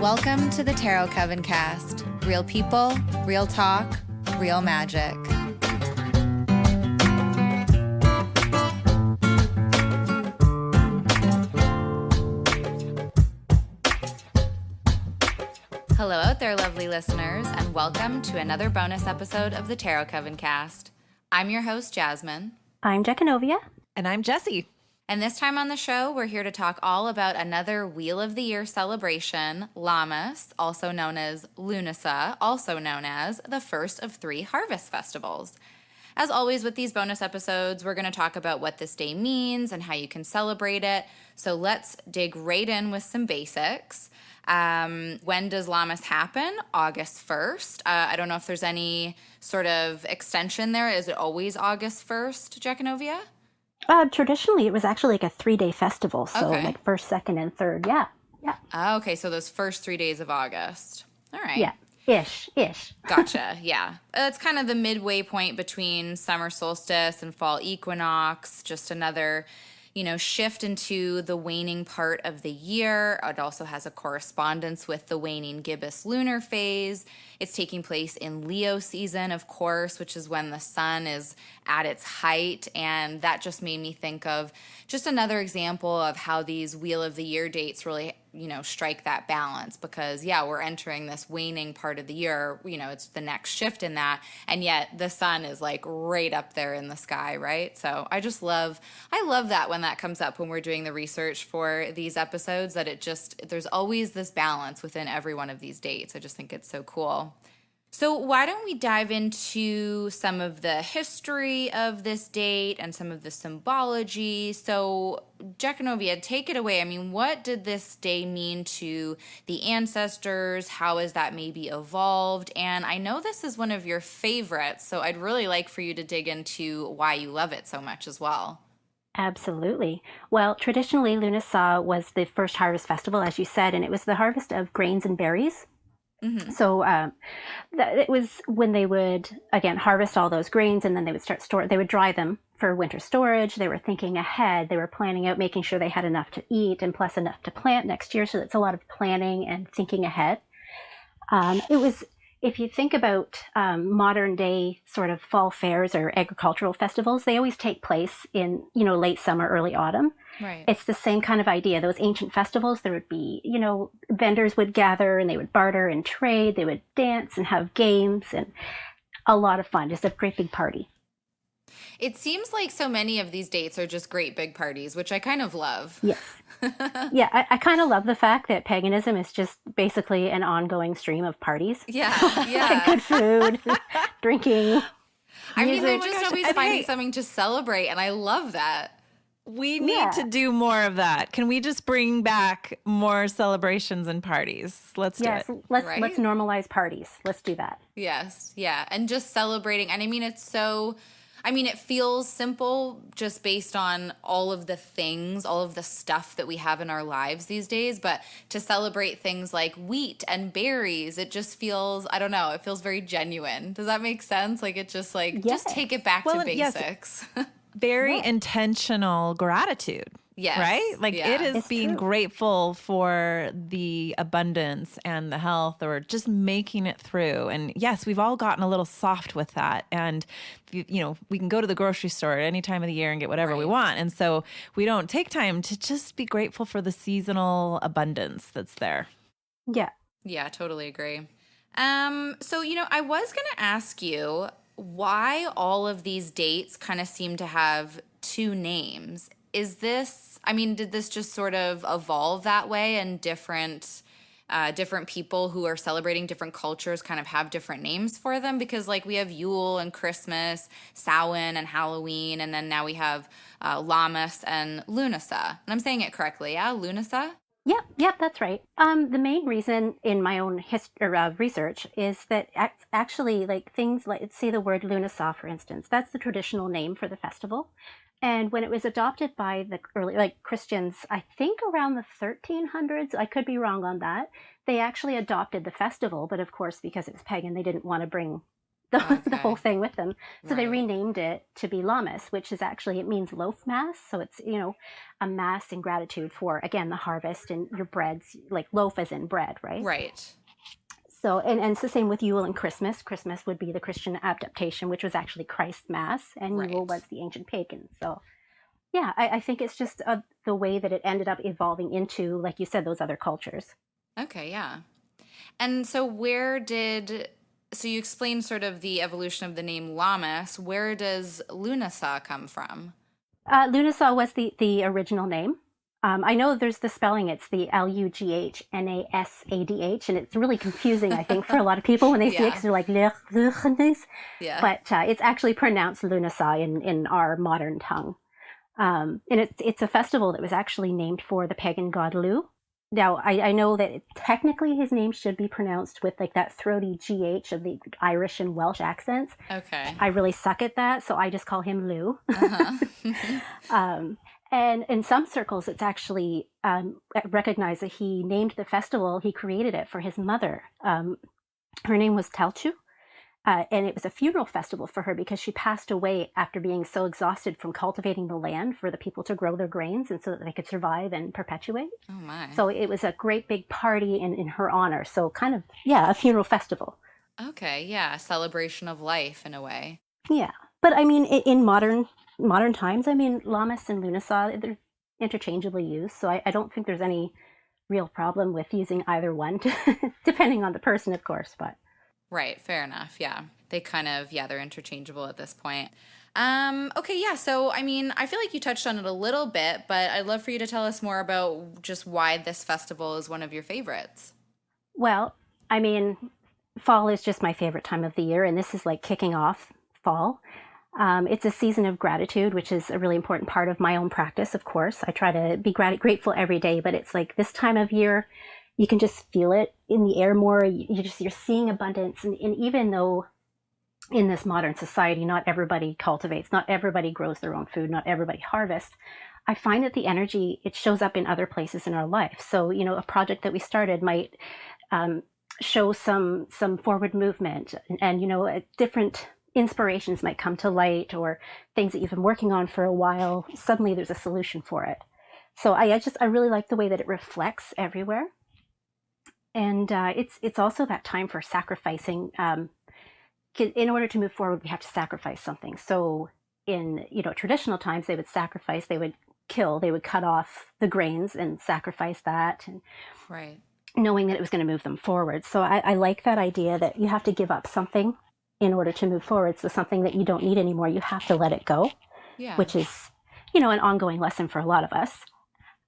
Welcome to the Tarot Coven cast. Real people, real talk, real magic. Hello out there, lovely listeners, and welcome to another bonus episode of the Tarot Coven cast. I'm your host, Jasmine. I'm Jechanovia. And I'm Jessie. And this time on the show, we're here to talk all about another Wheel of the Year celebration, Lammas, also known as Loon-uh-sah, also known as the first of 3 harvest festivals. As always with these bonus episodes, we're going to talk about what this day means and how you can celebrate it. So let's dig right in with some basics. When does Lammas happen? August 1st. I don't know if there's any sort of extension there. Is it always August 1st, Jechanovia? Traditionally, it was actually like a 3-day festival. So Okay. like 1st, 2nd, and 3rd. Yeah. Okay, so those first 3 days of August. All right. Yeah. Ish. Gotcha, yeah. It's kind of the midway point between summer solstice and fall equinox, just another, shift into the waning part of the year. It also has a correspondence with the waning gibbous lunar phase. It's taking place in Leo season, of course, which is when the sun is at its height. And that just made me think of just another example of how these Wheel of the Year dates really, strike that balance. Because, we're entering this waning part of the year. It's the next shift in that. And yet the sun is like right up there in the sky, right? So I love that when that comes up when we're doing the research for these episodes, that there's always this balance within every one of these dates. I just think it's so cool. So why don't we dive into some of the history of this date and some of the symbology? So Jechanovia, take it away. I mean, what did this day mean to the ancestors? How has that maybe evolved? And I know this is one of your favorites, so I'd really like for you to dig into why you love it so much as well. Absolutely. Well, traditionally, Loon-uh-sah was the first harvest festival, as you said, and it was the harvest of grains and berries. Mm-hmm. So it was when they would, again, harvest all those grains, and then they would they would dry them for winter storage. They were thinking ahead. They were planning out, making sure they had enough to eat and plus enough to plant next year. So it's a lot of planning and thinking ahead. It was, if you think about modern day sort of fall fairs or agricultural festivals, they always take place in, late summer, early autumn. Right. It's the same kind of idea. Those ancient festivals, there would be, vendors would gather and they would barter and trade. They would dance and have games and a lot of fun. Just a great big party. It seems like so many of these dates are just great big parties, which I kind of love. Yes. Yeah, I kind of love the fact that paganism is just basically an ongoing stream of parties. Yeah. Good food, drinking. I mean, they're music. just always finding something to celebrate, and I love that. We need to do more of that. Can we just bring back more celebrations and parties? Let's do it. Let's normalize parties. Let's do that. Yes, yeah. And just celebrating. And I mean, it feels simple just based on all of the things, all of the stuff that we have in our lives these days. But to celebrate things like wheat and berries, it just feels, I don't know, it feels very genuine. Does that make sense? Like, it just just take it back to basics. Yes. Very intentional gratitude. Yes. Right? Like it is it's being true. grateful for the abundance and the health, or just making it through. And yes, we've all gotten a little soft with that. And, we can go to the grocery store at any time of the year and get whatever we want. And so we don't take time to just be grateful for the seasonal abundance that's there. Yeah. Yeah, totally agree. So, I was going to ask you why all of these dates kind of seem to have 2 names. Did this just sort of evolve that way, and different people who are celebrating different cultures kind of have different names for them? Because we have Yule and Christmas, Samhain and Halloween, and then now we have Lammas and Loon-uh-sah. And I'm saying it correctly, yeah? Loon-uh-sah? Yep, that's right. The main reason in my own research is that actually, things like, say the word Loon-uh-sah, for instance, that's the traditional name for the festival. And when it was adopted by the early, Christians, I think around the 1300s, I could be wrong on that, they actually adopted the festival. But of course, because it was pagan, they didn't want to bring the whole Okay. thing with them. So they Right. renamed it to be Lammas, which is actually, it means loaf mass. So it's, a mass in gratitude for, again, the harvest and your breads, like loaf as in bread, right? Right. So, and it's the same with Yule and Christmas. Christmas would be the Christian adaptation, which was actually Christ's Mass, and Yule Right. was the ancient pagan. So, yeah, I think it's just the way that it ended up evolving into, like you said, those other cultures. Okay, yeah. And so you explained sort of the evolution of the name Lammas. Where does Loon-uh-sah come from? Lughnasadh was the original name. I know there's the spelling, it's the Lughnasadh, and it's really confusing, I think, for a lot of people when they see it Yeah. because they're like, Lughnasadh. Yeah. But it's actually pronounced Lughnasadh in our modern tongue. And it's a festival that was actually named for the pagan god Lu. Now, I know that technically his name should be pronounced with like that throaty GH of the Irish and Welsh accents. Okay. I really suck at that, so I just call him Lou. Uh-huh. um, and in some circles, it's actually recognized that he named the festival, he created it for his mother. Her name was Telchu, and it was a funeral festival for her because she passed away after being so exhausted from cultivating the land for the people to grow their grains and so that they could survive and perpetuate. Oh my. So it was a great big party in her honor. So kind of, yeah, a funeral festival. Okay, yeah, celebration of life in a way. Yeah. But I mean, in modern times, I mean, Lammas and Lughnasadh, they're interchangeably used. So I don't think there's any real problem with using either one, depending on the person, of course. But Right, fair enough. Yeah. They kind of, yeah, they're interchangeable at this point. Okay, yeah. So, I mean, I feel like you touched on it a little bit, but I'd love for you to tell us more about just why this festival is one of your favorites. well, I mean, fall is just my favorite time of the year, and this is like kicking off fall. It's a season of gratitude, which is a really important part of my own practice, of course. I try to be grateful every day, but it's like this time of year, you can just feel it in the air more. You're seeing abundance, and even though in this modern society, not everybody cultivates, not everybody grows their own food, not everybody harvests. I find that the energy it shows up in other places in our life. So a project that we started might um, show some forward movement, and different inspirations might come to light, or things that you've been working on for a while. Suddenly, there's a solution for it. So I really like the way that it reflects everywhere, and it's also that time for sacrificing. In order to move forward, we have to sacrifice something. So in traditional times, they would sacrifice, they would kill, they would cut off the grains and sacrifice that, and Right. knowing that it was going to move them forward. So I like that idea that you have to give up something in order to move forward. So something that you don't need anymore, you have to let it go, Yeah. which is an ongoing lesson for a lot of us.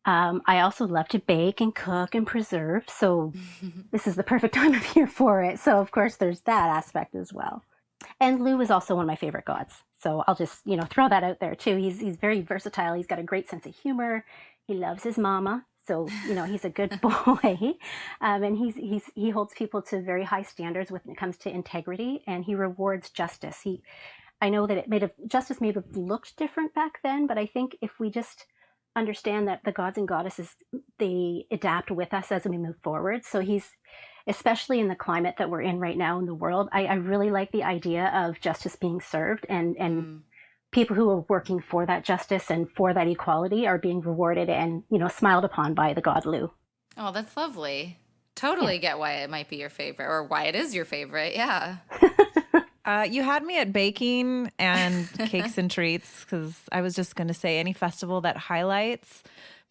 I also love to bake and cook and preserve. So this is the perfect time of year for it. So of course there's that aspect as well. And Lou is also one of my favorite gods. So I'll just, throw that out there too. He's very versatile. He's got a great sense of humor. He loves his mama. So, he's a good boy. And he holds people to very high standards when it comes to integrity, and he rewards justice. I know that justice may have looked different back then, but I think if we just understand that the gods and goddesses, they adapt with us as we move forward. So he's, especially in the climate that we're in right now in the world, I really like the idea of justice being served, and Mm. people who are working for that justice and for that equality are being rewarded and, smiled upon by the god Lu. Oh, that's lovely. Yeah. Totally get why it might be your favorite or why it is your favorite. Yeah. You had me at baking and cakes and treats, because I was just going to say any festival that highlights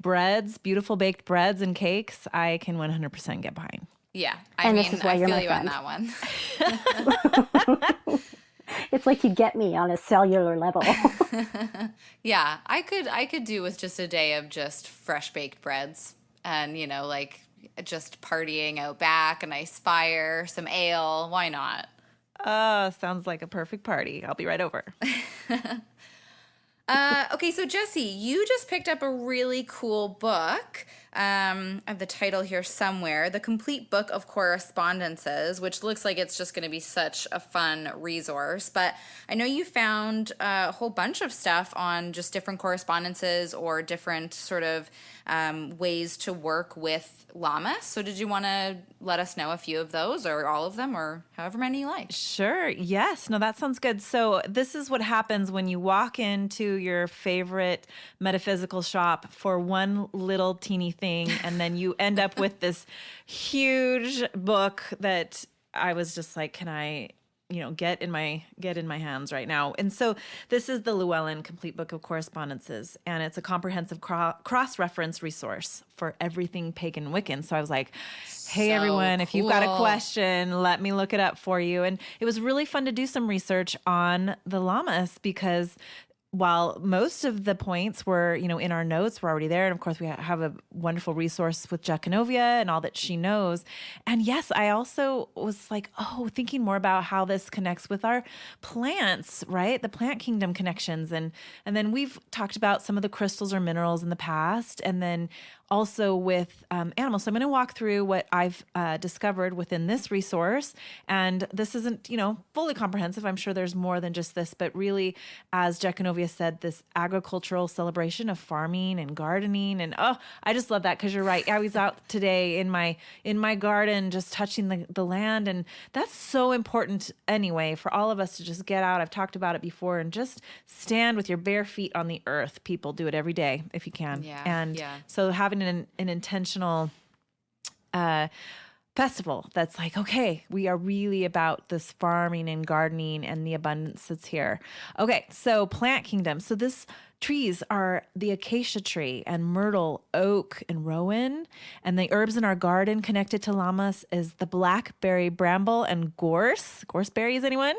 breads, beautiful baked breads and cakes, I can 100% get behind. Yeah. And this is why I you're feel my you on friend. that one. It's like you get me on a cellular level. Yeah, I could do with just a day of just fresh baked breads and, like just partying out back, a nice fire, some ale. Why not? Sounds like a perfect party. I'll be right over. Okay, so Jesse, you just picked up a really cool book. I have the title here somewhere, The Complete Book of Correspondences, which looks like it's just going to be such a fun resource. But I know you found a whole bunch of stuff on just different correspondences or different sort of ways to work with llamas. So did you want to let us know a few of those, or all of them, or however many you like? Sure. Yes. No, that sounds good. So this is what happens when you walk into your favorite metaphysical shop for one little teeny thing, and then you end up with this huge book that I was just like, can I, get in my hands right now? And so this is the Llewellyn Complete Book of Correspondences, and it's a comprehensive cross-reference resource for everything pagan Wiccan. So I was like, hey, everyone, if you've got a question, let me look it up for you. And it was really fun to do some research on the Lammas, because while most of the points were, in our notes, were already there. And of course, we have a wonderful resource with Jechanovia and all that she knows. And yes, I also was like, thinking more about how this connects with our plants, right? The plant kingdom connections. And then we've talked about some of the crystals or minerals in the past. And then also with animals. So I'm going to walk through what I've discovered within this resource. And this isn't, fully comprehensive. I'm sure there's more than just this, but really, as Jechanovia said, this agricultural celebration of farming and gardening. And I just love that, because you're right. I was out today in my garden just touching the land. And that's so important anyway, for all of us to just get out. I've talked about it before, and just stand with your bare feet on the earth. People do it every day if you can. So having an intentional festival that's like, okay, we are really about this farming and gardening and the abundance that's here. Okay, so plant kingdom. So this trees are the acacia tree and myrtle, oak, and rowan. And the herbs in our garden connected to llamas is the blackberry, bramble, and gorse. Gorseberries, anyone?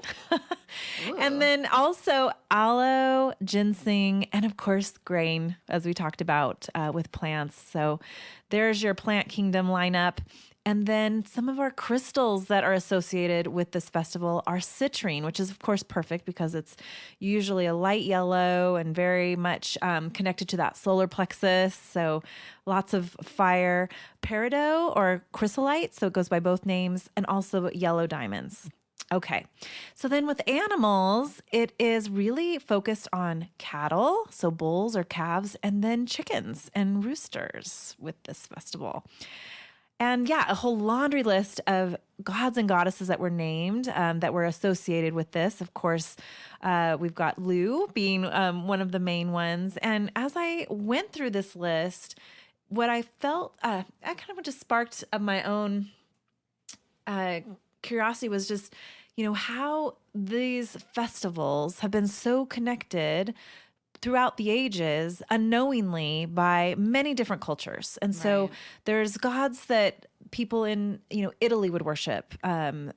And then also aloe, ginseng, and of course grain, as we talked about with plants. So there's your plant kingdom lineup. And then some of our crystals that are associated with this festival are citrine, which is, of course, perfect because it's usually a light yellow and very much connected to that solar plexus. So lots of fire. Peridot or chrysolite, so it goes by both names, and also yellow diamonds. Okay, so then with animals, it is really focused on cattle, so bulls or calves, and then chickens and roosters with this festival. And a whole laundry list of gods and goddesses that were named, that were associated with this. Of course, we've got Lu being one of the main ones. And as I went through this list, what I felt, I kind of just sparked of my own curiosity was just, how these festivals have been so connected throughout the ages, unknowingly, by many different cultures. And so there's gods that people in, Italy would worship, the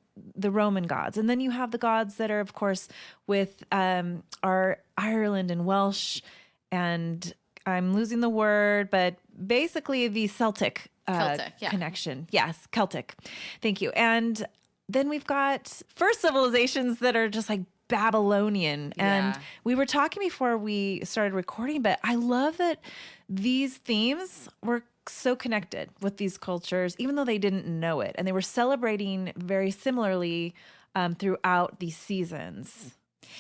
Roman gods. And then you have the gods that are, of course, with our Ireland and Welsh, and I'm losing the word, but basically the Celtic connection. Yes, Celtic. Thank you. And then we've got first civilizations that are just like Babylonian. And we were talking before we started recording, but I love that these themes were so connected with these cultures, even though they didn't know it. And they were celebrating very similarly throughout these seasons.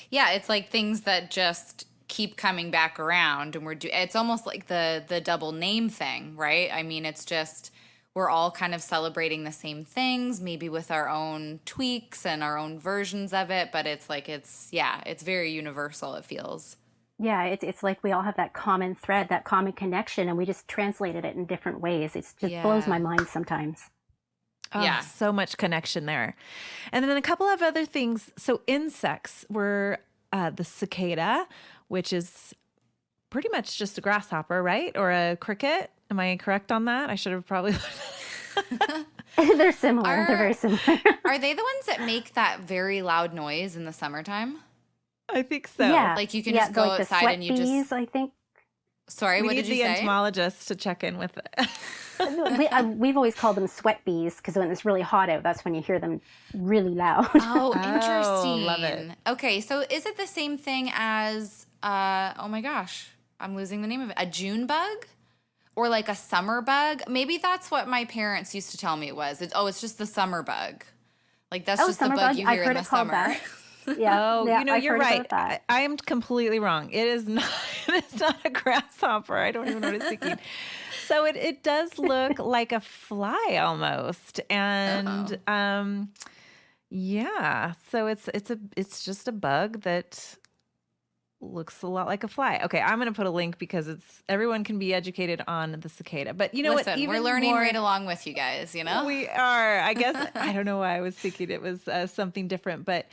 Yeah, it's like things that just keep coming back around, and it's almost like the double name thing, right? I mean, it's just we're all kind of celebrating the same things, maybe with our own tweaks and our own versions of it, but it's like it's very universal, it feels. Yeah, it's like we all have that common thread, that common connection, and we just translated it in different ways. It just blows my mind sometimes. So much connection there. And then a couple of other things. So insects were the cicada, which is pretty much just a grasshopper, right? Or a cricket. Am I correct on that? I should have probably... They're similar. They're very similar. Are they the ones that make that very loud noise in the summertime? I think so. Yeah. Like you can just go outside and you bees, I think. Sorry, what did you say? We need the entomologist to check in with it. We've always called them sweat bees because when it's really hot out, that's when you hear them really loud. Oh, interesting. Love it. Okay, so is it the same thing as, oh my gosh, I'm losing the name of it, a June bug? or like a summer bug. Maybe that's what my parents used to tell me it was. It's just the summer bug. Like that's just the summer bug bug. you I've hear heard in the it called summer. that. Yeah. Oh, yeah, You're I've heard right. about that. I am completely wrong. It is not. It's not a grasshopper. I don't even know what it's thinking. So it does look like a fly almost, and yeah. So it's just a bug that looks a lot like a fly. Okay, I'm going to put a link because everyone can be educated on the cicada. But you know Listen, what? Even we're learning more, right along with you guys. You know, we are. I guess I don't know why I was thinking it was something different, but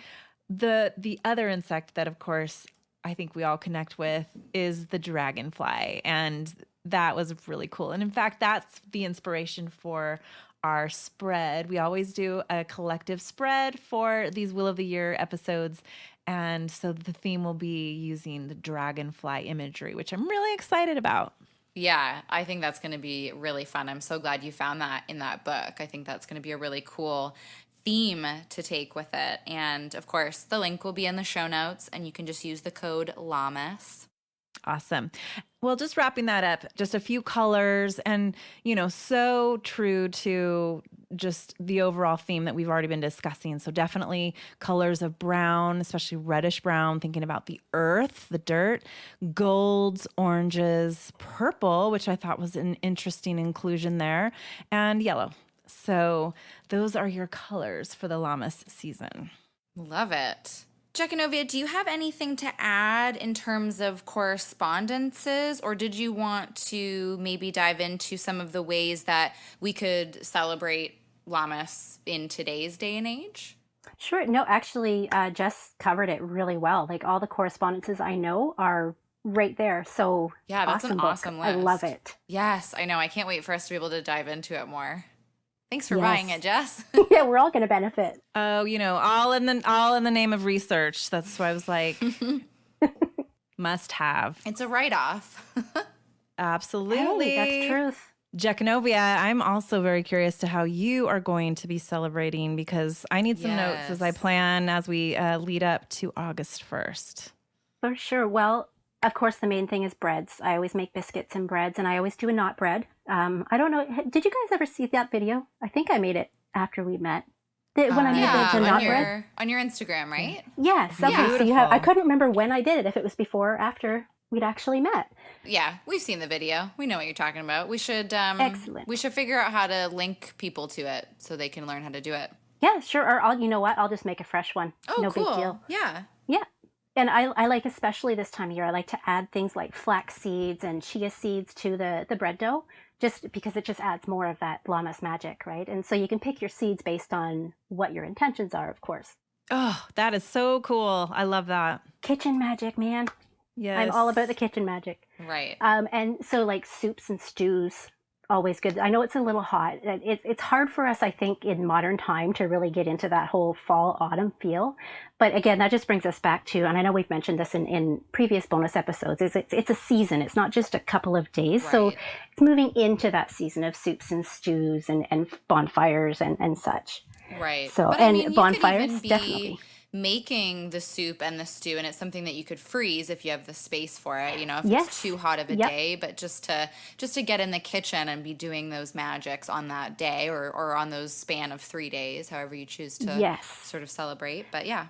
the other insect that, of course, I think we all connect with is the dragonfly, and that was really cool. And in fact, that's the inspiration for our spread. We always do a collective spread for these Wheel of the Year episodes. And so the theme will be using the dragonfly imagery, which I'm really excited about. Yeah, I think that's going to be really fun. I'm so glad you found that in that book. I think that's going to be a really cool theme to take with it. And of course, the link will be in the show notes, and you can just use the code Lammas. Awesome. Well, just wrapping that up, just a few colors and, so true to just the overall theme that we've already been discussing. So definitely colors of brown, especially reddish brown, thinking about the earth, the dirt, golds, oranges, purple, which I thought was an interesting inclusion there, and yellow. So those are your colors for the Lammas season. Love it. Jechanovia, do you have anything to add in terms of correspondences, or did you want to maybe dive into some of the ways that we could celebrate Lammas in today's day and age? Sure. No, actually, Jess covered it really well. Like all the correspondences I know are right there. So yeah, that's awesome an book. awesome list. I love it. Yes, I know. I can't wait for us to be able to dive into it more. Thanks for buying it, Jess. Yeah, we're all going to benefit. Oh, all in the name of research. That's why I was like, must have. It's a write-off. Absolutely. Hey, that's truth. Jechanovia, I'm also very curious to how you are going to be celebrating, because I need some notes as I plan as we lead up to August 1st. For sure. Well, of course, the main thing is breads. I always make biscuits and breads, and I always do a knot bread. I don't know. Did you guys ever see that video? I think I made it after we met. When I made the knot bread on your Instagram, right? Yes. Okay. Beautiful. So I couldn't remember when I did it. If it was before or after we'd actually met. Yeah, we've seen the video. We know what you're talking about. We should Excellent. We should figure out how to link people to it so they can learn how to do it. Yeah, sure. Or you know what? I'll just make a fresh one. Oh, no cool. big deal. Yeah. Yeah. And I like, especially this time of year, I like to add things like flax seeds and chia seeds to the bread dough, just because it just adds more of that Lammas magic, right? And so you can pick your seeds based on what your intentions are, of course. Oh, that is so cool. I love that. Kitchen magic, man. Yes. I'm all about the kitchen magic. Right. And so like soups and stews, always good. I know it's a little hot. It's hard for us, I think, in modern time to really get into that whole fall autumn feel. But again, that just brings us back to, and I know we've mentioned this in previous bonus episodes, is it's a season. It's not just a couple of days. Right. So it's moving into that season of soups and stews and bonfires and such. Right. So, but, and you bonfires, could even be definitely. making the soup and the stew, and it's something that you could freeze if you have the space for it, if Yes. it's too hot of a Yep. day, but just to get in the kitchen and be doing those magics on that day or on those span of 3 days, however you choose to Yes. sort of celebrate. But yeah.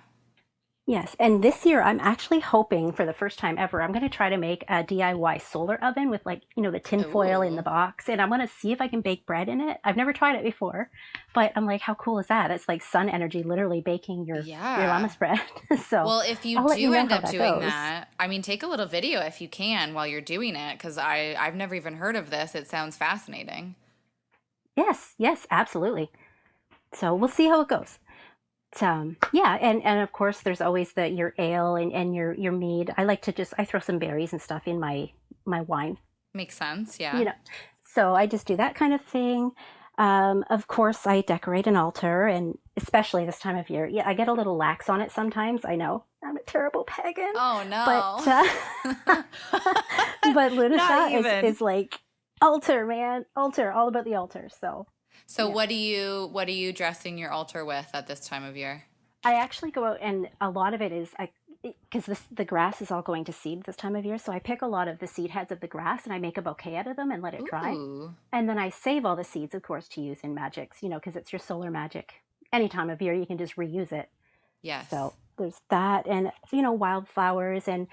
Yes, and this year I'm actually hoping for the first time ever, I'm going to try to make a DIY solar oven with the tin foil in the box, and I'm going to see if I can bake bread in it. I've never tried it before, but I'm like, how cool is that? It's like sun energy, literally baking your Lammas bread. So well, if you I'll let do you know end how up that doing goes. that, I mean, take a little video if you can while you're doing it, because I've never even heard of this. It sounds fascinating. Yes, absolutely. So we'll see how it goes. Yeah, and of course there's always your ale and your mead. I like to I throw some berries and stuff in my wine. Makes sense, yeah. So I just do that kind of thing. Of course I decorate an altar, and especially this time of year. Yeah, I get a little lax on it sometimes. I know I'm a terrible pagan. Oh no. But Lughnasadh even. is like altar, man. Altar, all about the altar. So what are you dressing your altar with at this time of year? I actually go out, and a lot of it is because the grass is all going to seed this time of year, so I pick a lot of the seed heads of the grass and I make a bouquet out of them and let it dry. Ooh. And then I save all the seeds, of course, to use in magics, because it's your solar magic. Any time of year, you can just reuse it. Yes. So there's that, and wildflowers and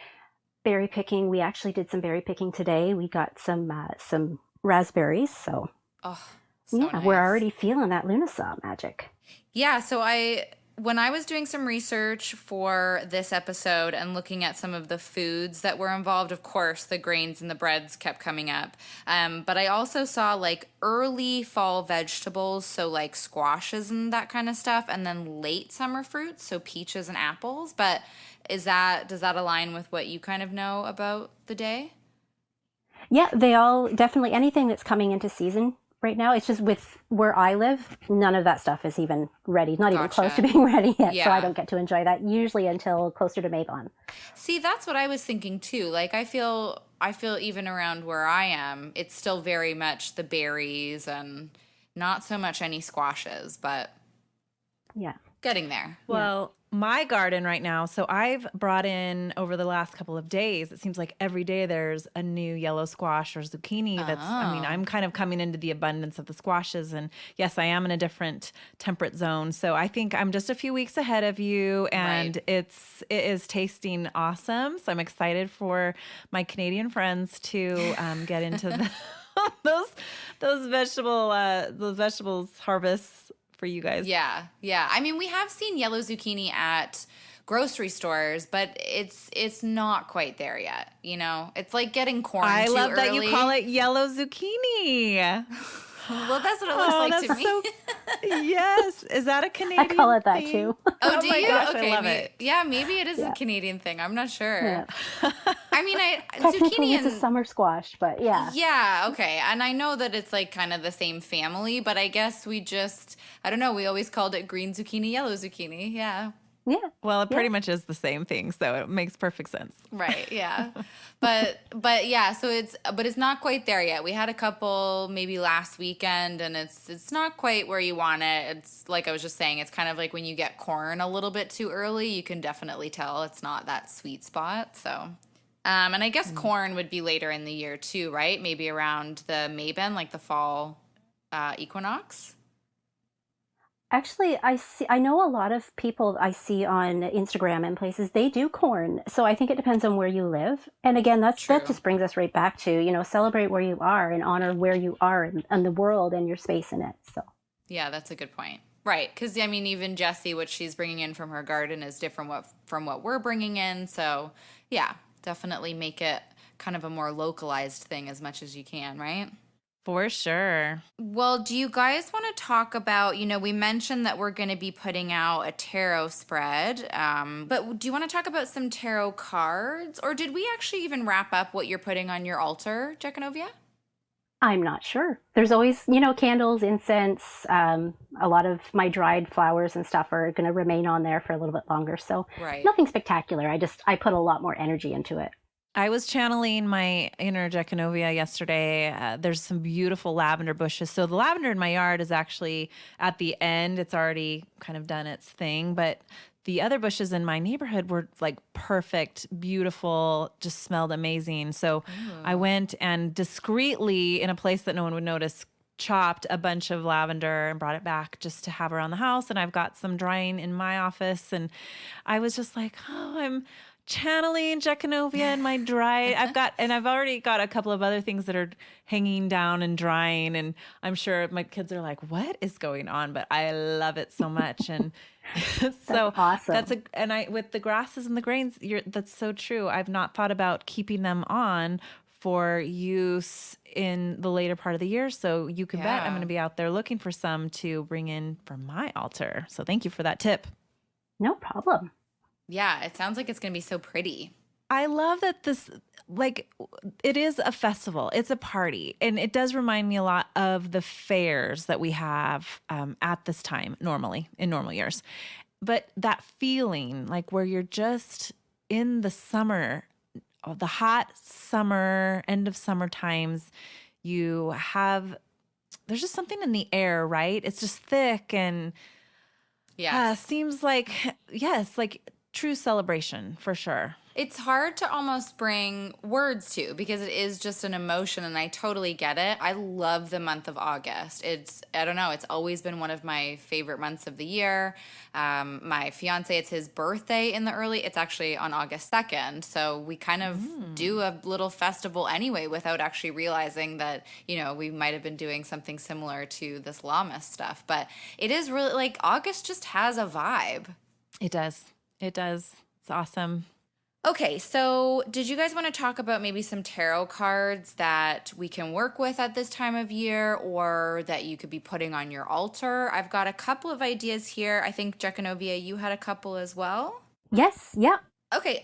berry picking. We actually did some berry picking today. We got some raspberries. So Oh, so yeah, nice. we're already feeling that Loon-uh-sah magic. Yeah, so when I was doing some research for this episode and looking at some of the foods that were involved, of course, the grains and the breads kept coming up. But I also saw like early fall vegetables, so like squashes and that kind of stuff, and then late summer fruits, so peaches and apples. But does that align with what you kind of know about the day? Yeah, they all definitely, anything that's coming into season right now. It's just with where I live, none of that stuff is even ready, not even close to Gotcha. being ready yet. So Yeah. I don't get to enjoy that usually until closer to Maybon. See, that's what I was thinking too. Like I feel even around where I am, it's still very much the berries and not so much any squashes, but Yeah. getting there. Well, my garden right now, so I've brought in over the last couple of days, it seems like every day there's a new yellow squash or zucchini I'm kind of coming into the abundance of the squashes. And yes, I am in a different temperate zone. So I think I'm just a few weeks ahead of you, and Right. it is tasting awesome. So I'm excited for my Canadian friends to get into those vegetables harvests for you guys. Yeah, yeah. I mean, we have seen yellow zucchini at grocery stores, but it's not quite there yet. It's like getting corn I too love that early. you call it yellow zucchini. Well, that's what it looks like to that's me. so yes. Is that a I Canadian call it that thing? too. Oh, do my you? gosh, Okay, I love it. yeah, maybe it is Yeah. a Canadian thing. I'm not sure. Yeah. I mean, Technically, zucchini it's a and summer squash, but yeah. yeah, okay. And I know that it's like kind of the same family, but I guess I don't know, we always called it green zucchini, yellow zucchini. Yeah. Yeah. Well, it pretty much is the same thing, so it makes perfect sense. Right, yeah. But yeah, so it's not quite there yet. We had a couple maybe last weekend, and it's not quite where you want it. It's like I was just saying, it's kind of like when you get corn a little bit too early, you can definitely tell it's not that sweet spot. So and I guess corn would be later in the year too, right? Maybe around the Mabon, like the fall equinox. Actually, I know a lot of people I see on Instagram and places, they do corn. So I think it depends on where you live. And again, that True. just brings us right back to, celebrate where you are and honor where you are and the world and your space in it. So Yeah, that's a good point. Right, because I mean, even Jessie, what she's bringing in from her garden is different from what we're bringing in. So yeah, definitely make it kind of a more localized thing as much as you can, right? For sure. Well, do you guys want to talk about, we mentioned that we're going to be putting out a tarot spread, but do you want to talk about some tarot cards? Or did we actually even wrap up what you're putting on your altar, Jechanovia? I'm not sure. There's always, candles, incense. A lot of my dried flowers and stuff are going to remain on there for a little bit longer. So Right. nothing spectacular. I put a lot more energy into it. I was channeling my inner Jechanovia yesterday. There's some beautiful lavender bushes. So the lavender in my yard is actually at the end. It's already kind of done its thing. But the other bushes in my neighborhood were like perfect, beautiful, just smelled amazing. So I went and discreetly, in a place that no one would notice, chopped a bunch of lavender and brought it back just to have around the house. And I've got some drying in my office. And I was just like, I'm channeling Jechanovia in my dry. I've already got a couple of other things that are hanging down and drying, and I'm sure my kids are like, "What is going on?" But I love it so much, and so awesome. With the grasses and the grains, that's so true. I've not thought about keeping them on for use in the later part of the year. So you can bet I'm going to be out there looking for some to bring in for my altar. So thank you for that tip. No problem. Yeah, it sounds like it's going to be so pretty. I love that it is a festival. It's a party. And it does remind me a lot of the fairs that we have at this time, normally, in normal years. But that feeling, like where you're just in the summer, the hot summer, end of summer times, there's just something in the air, right? It's just thick and yeah, seems like, yes, like true celebration for sure. It's hard to almost bring words to because it is just an emotion, and I totally get it. I love the month of August. I don't know, it's always been one of my favorite months of the year. My fiance, it's his birthday it's actually on August 2nd. So we kind of do a little festival anyway without actually realizing that, we might have been doing something similar to this Lammas stuff. But it is really like August just has a vibe. It does. It's awesome. Okay, so did you guys want to talk about maybe some tarot cards that we can work with at this time of year or that you could be putting on your altar? I've got a couple of ideas here. I think, Jechanovia, you had a couple as well? Yes, yeah. Okay,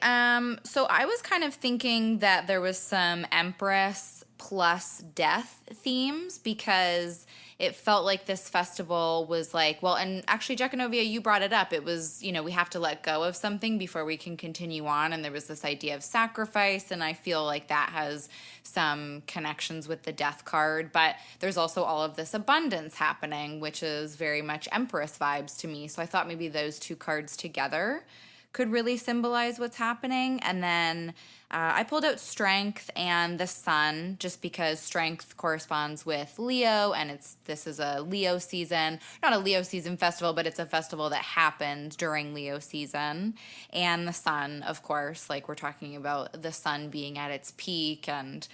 so I was kind of thinking that there was some Empress plus death themes because it felt like this festival was like, well, and actually, Jechanovia, you brought it up. It was, we have to let go of something before we can continue on. And there was this idea of sacrifice. And I feel like that has some connections with the death card. But there's also all of this abundance happening, which is very much Empress vibes to me. So I thought maybe those two cards together could really symbolize what's happening. And then I pulled out Strength and the Sun just because Strength corresponds with Leo, and this is a Leo season. Not a Leo season festival, but it's a festival that happened during Leo season. And the Sun, of course, like we're talking about the Sun being at its peak, and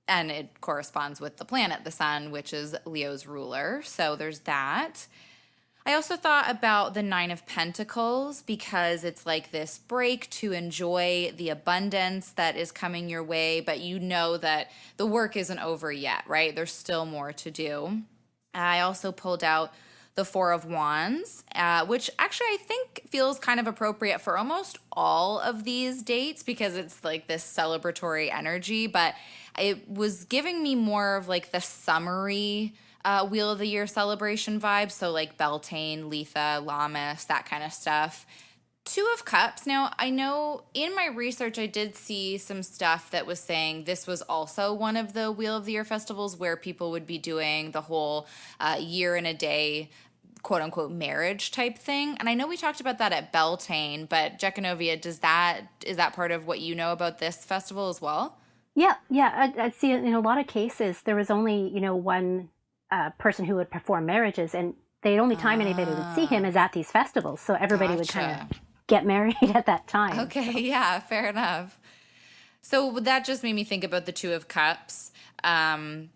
it corresponds with the planet, the Sun, which is Leo's ruler. So there's that. I also thought about the Nine of Pentacles because it's like this break to enjoy the abundance that is coming your way, but you know that the work isn't over yet, right? There's still more to do. I also pulled out the Four of Wands, which actually I think feels kind of appropriate for almost all of these dates because it's like this celebratory energy, but it was giving me more of like the summery Wheel of the Year celebration vibe. So like Beltane, Letha, Lammas, that kind of stuff. Two of Cups. Now, I know in my research, I did see some stuff that was saying this was also one of the Wheel of the Year festivals where people would be doing the whole year and a day, quote unquote, marriage type thing. And I know we talked about that at Beltane, but Jechanovia, is that part of what you know about this festival as well? Yeah. I'd see in a lot of cases, there was only, one person who would perform marriages, and the only time anybody would see him is at these festivals. So everybody would kind of get married at that time. Okay, yeah, fair enough. So that just made me think about the Two of Cups,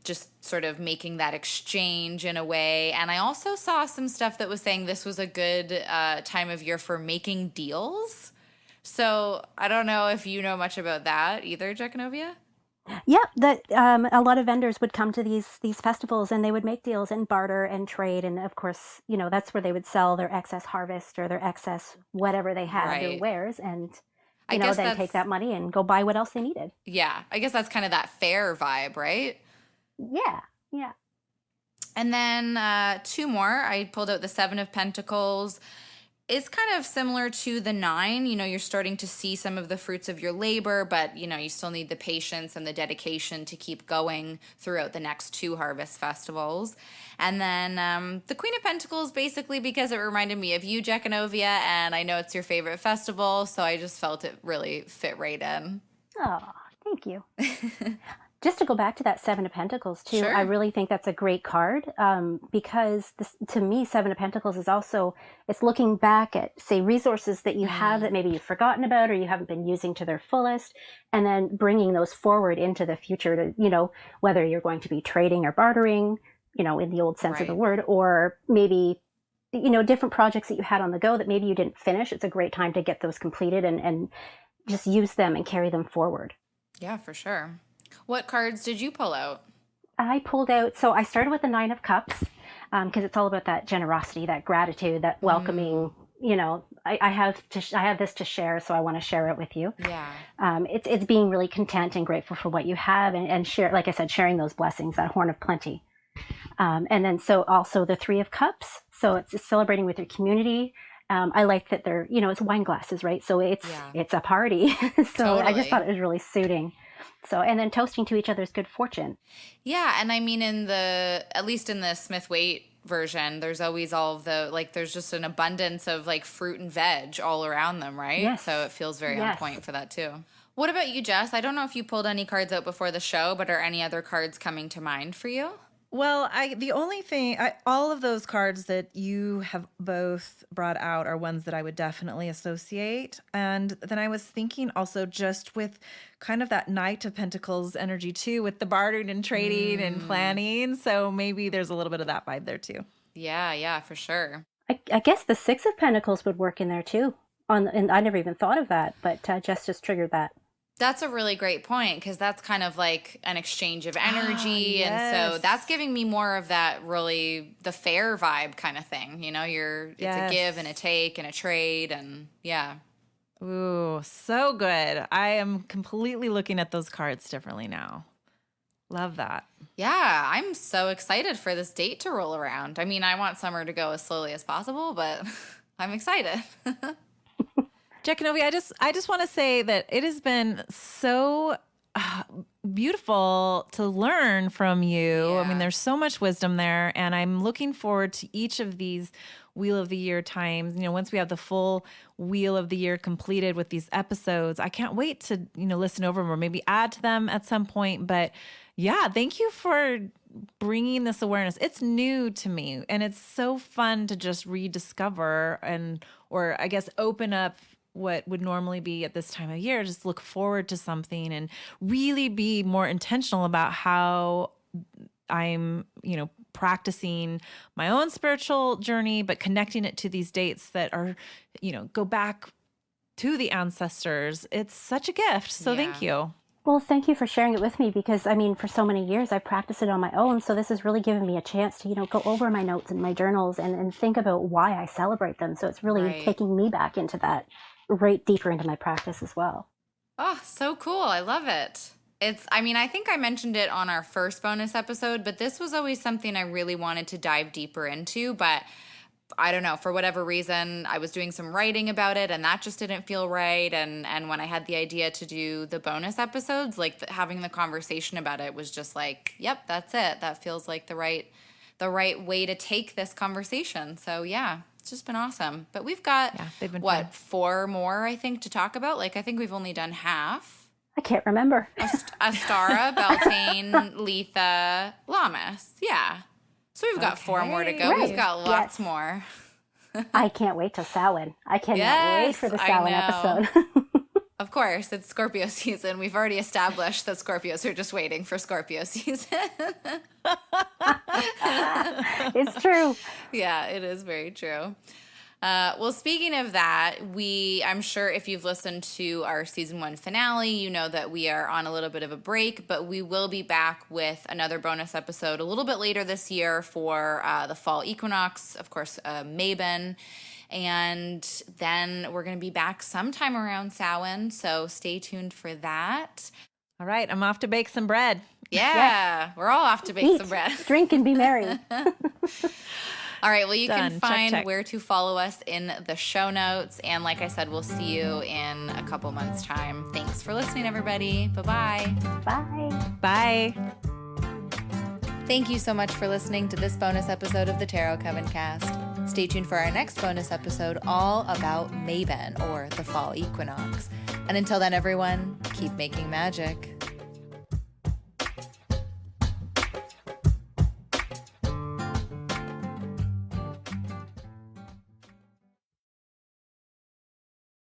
just sort of making that exchange in a way. And I also saw some stuff that was saying this was a good time of year for making deals. So I don't know if you know much about that either, Jechanovia? Yeah, that a lot of vendors would come to these festivals and they would make deals and barter and trade, and of course, that's where they would sell their excess harvest or their excess whatever they had, their wares, and then take that money and go buy what else they needed. Yeah, I guess that's kind of that fair vibe, right? Yeah. And then two more. I pulled out the Seven of Pentacles. It's kind of similar to the Nine. You're starting to see some of the fruits of your labor, but, you still need the patience and the dedication to keep going throughout the next two harvest festivals. And then the Queen of Pentacles, basically because it reminded me of you, Jechanovia, and I know it's your favorite festival, so I just felt it really fit right in. Oh, thank you. Just to go back to that Seven of Pentacles, too, Sure. I really think that's a great card because to me, Seven of Pentacles is also, it's looking back at, say, resources that you have that maybe you've forgotten about or you haven't been using to their fullest, and then bringing those forward into the future to, whether you're going to be trading or bartering, in the old sense of the word, or maybe, different projects that you had on the go that maybe you didn't finish. It's a great time to get those completed and just use them and carry them forward. Yeah, for sure. What cards did you pull out? I pulled out, so I started with the Nine of Cups because it's all about that generosity, that gratitude, that welcoming. I have this to share, so I want to share it with you. Yeah. It's being really content and grateful for what you have, and share, like I said, sharing those blessings, that horn of plenty. And then so also the Three of Cups, so it's celebrating with your community. I like that they're, it's wine glasses, right? So it's a party. So totally. I just thought it was really suiting. So, and then toasting to each other's good fortune. Yeah, and I mean at least in the Smith-Waite version, there's always all of the, like, there's just an abundance of like fruit and veg all around them, right? Yes. So it feels very on Yes. point for that too. What about you, Jess? I don't know if you pulled any cards out before the show, but are any other cards coming to mind for you? Well, the only thing, all of those cards that you have both brought out are ones that I would definitely associate. And then I was thinking also just with kind of that Knight of Pentacles energy too, with the bartering and trading and planning. So maybe there's a little bit of that vibe there too. Yeah, for sure. I guess the Six of Pentacles would work in there too. And I never even thought of that, but Jess just triggered that. That's a really great point, because that's kind of like an exchange of energy. And so that's giving me more of that really the fair vibe kind of thing. You know, it's a give and a take and a trade, and yeah. Ooh, so good. I am completely looking at those cards differently now. Love that. Yeah, I'm so excited for this date to roll around. I mean, I want summer to go as slowly as possible, but I'm excited. Jechanovia, I just want to say that it has been so beautiful to learn from you. Yeah. I mean, there's so much wisdom there, and I'm looking forward to each of these Wheel of the Year times. You know, once we have the full Wheel of the Year completed with these episodes, I can't wait to, listen over them or maybe add to them at some point. But yeah, thank you for bringing this awareness. It's new to me, and it's so fun to just rediscover or I guess open up what would normally be at this time of year, just look forward to something and really be more intentional about how I'm, practicing my own spiritual journey, but connecting it to these dates that are, go back to the ancestors. It's such a gift. So thank you. Well, thank you for sharing it with me, because I mean, for so many years I've practiced it on my own. So this has really given me a chance to, go over my notes and my journals and think about why I celebrate them. So it's really taking me back into that, right deeper into my practice as well. Oh, so cool. I love it. I think I mentioned it on our first bonus episode, but this was always something I really wanted to dive deeper into. But I don't know, for whatever reason, I was doing some writing about it and that just didn't feel right. And when I had the idea to do the bonus episodes, like having the conversation about it was just like, yep, that's it. That feels like the right way to take this conversation. So yeah, it's just been awesome. But we've got, they've been what, fun. 4 more, I think, to talk about? Like, I think we've only done half. I can't remember. Astara, Beltane, Letha, Lammas. Yeah. So we've got 4 more to go. Right. We've got lots more. I can't wait till Samhain. I cannot wait for the Samhain episode. Of course, it's Scorpio season. We've already established that Scorpios are just waiting for Scorpio season. It's true. Yeah, it is very true. Well, speaking of that, I'm sure if you've listened to our season 1 finale, you know that we are on a little bit of a break, but we will be back with another bonus episode a little bit later this year for the fall equinox, of course, Mabon. And then we're going to be back sometime around Samhain, so stay tuned for that. All right, I'm off to bake some bread. Yeah, we're all off to bake some bread. Drink and be merry. All right, well, you Done. can find Check. where to follow us in the show notes. And like I said, we'll see you in a couple months' time. Thanks for listening, everybody. Bye-bye. Bye. Bye. Thank you so much for listening to this bonus episode of the Tarot Coven cast. Stay tuned for our next bonus episode all about Mabon, or the fall equinox. And until then, everyone, keep making magic.